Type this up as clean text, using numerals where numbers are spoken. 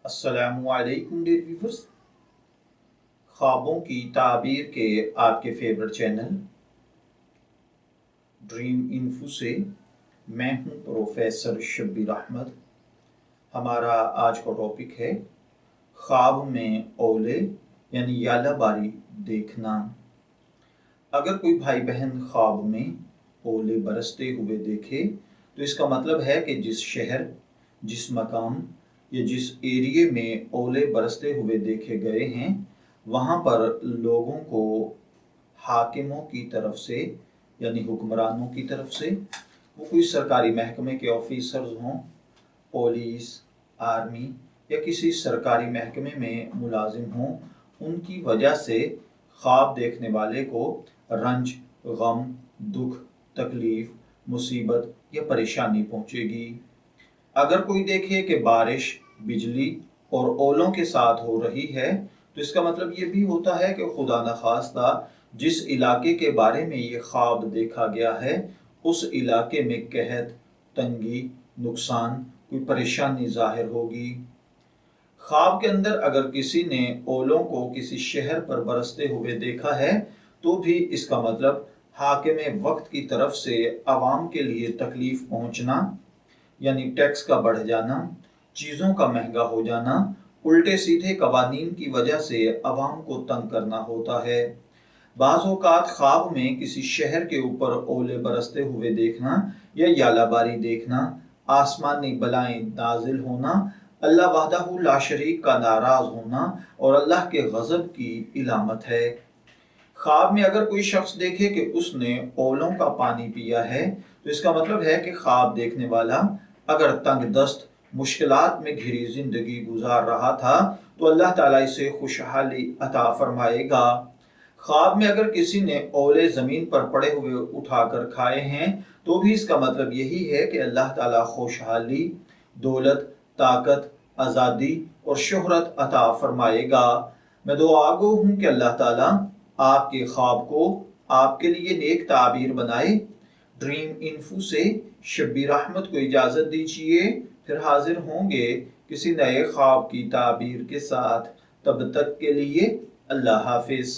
السلام علیکم dear viewers, خوابوں کی تعبیر کے آپ کے فیورٹ چینل ڈریم انفو سے میں ہوں پروفیسر شبیر احمد۔ ہمارا آج کا ٹاپک ہے خواب میں اولے یعنی یالہ باری دیکھنا۔ اگر کوئی بھائی بہن خواب میں اولے برستے ہوئے دیکھے تو اس کا مطلب ہے کہ جس شہر، جس مقام یا جس ایریے میں اولے برستے ہوئے دیکھے گئے ہیں وہاں پر لوگوں کو حاکموں کی طرف سے یعنی حکمرانوں کی طرف سے، وہ کوئی سرکاری محکمے کے آفیسرز ہوں، پولیس، آرمی یا کسی سرکاری محکمے میں ملازم ہوں، ان کی وجہ سے خواب دیکھنے والے کو رنج، غم، دکھ، تکلیف، مصیبت یا پریشانی پہنچے گی۔ اگر کوئی دیکھے کہ بارش، بجلی اور اولوں کے ساتھ ہو رہی ہے تو اس کا مطلب یہ بھی ہوتا ہے کہ خدا نخواستہ جس علاقے کے بارے میں یہ خواب دیکھا گیا ہے اس علاقے میں قحط، تنگی، نقصان، کوئی پریشانی ظاہر ہوگی۔ خواب کے اندر اگر کسی نے اولوں کو کسی شہر پر برستے ہوئے دیکھا ہے تو بھی اس کا مطلب حاکم وقت کی طرف سے عوام کے لیے تکلیف پہنچنا، یعنی ٹیکس کا بڑھ جانا، چیزوں کا مہنگا ہو جانا، الٹے سیدھے قوانین کی وجہ سے عوام کو تنگ کرنا ہوتا ہے۔ بعض اوقات خواب میں کسی شہر کے اوپر اولے برستے ہوئے دیکھنا یا یالہ باری دیکھنا، آسمانی بلائیں نازل ہونا، اللہ وحدہ لا شریک کا ناراض ہونا اور اللہ کے غضب کی علامت ہے۔ خواب میں اگر کوئی شخص دیکھے کہ اس نے اولوں کا پانی پیا ہے تو اس کا مطلب ہے کہ خواب دیکھنے والا اگر تنگ دست، مشکلات میں گھری زندگی گزار رہا تھا تو اللہ تعالیٰ اسے خوشحالی عطا فرمائے گا۔ خواب میں اگر کسی نے اولے زمین پر پڑے ہوئے اٹھا کر کھائے ہیں تو بھی اس کا مطلب یہی ہے کہ اللہ تعالیٰ خوشحالی، دولت، طاقت، آزادی اور شہرت عطا فرمائے گا۔ میں دعا گو ہوں کہ اللہ تعالیٰ آپ کے خواب کو آپ کے لیے نیک تعبیر بنائے۔ ڈریم انفو سے شبیر احمد کو اجازت دیجیے، پھر حاضر ہوں گے کسی نئے خواب کی تعبیر کے ساتھ۔ تب تک کے لیے اللہ حافظ۔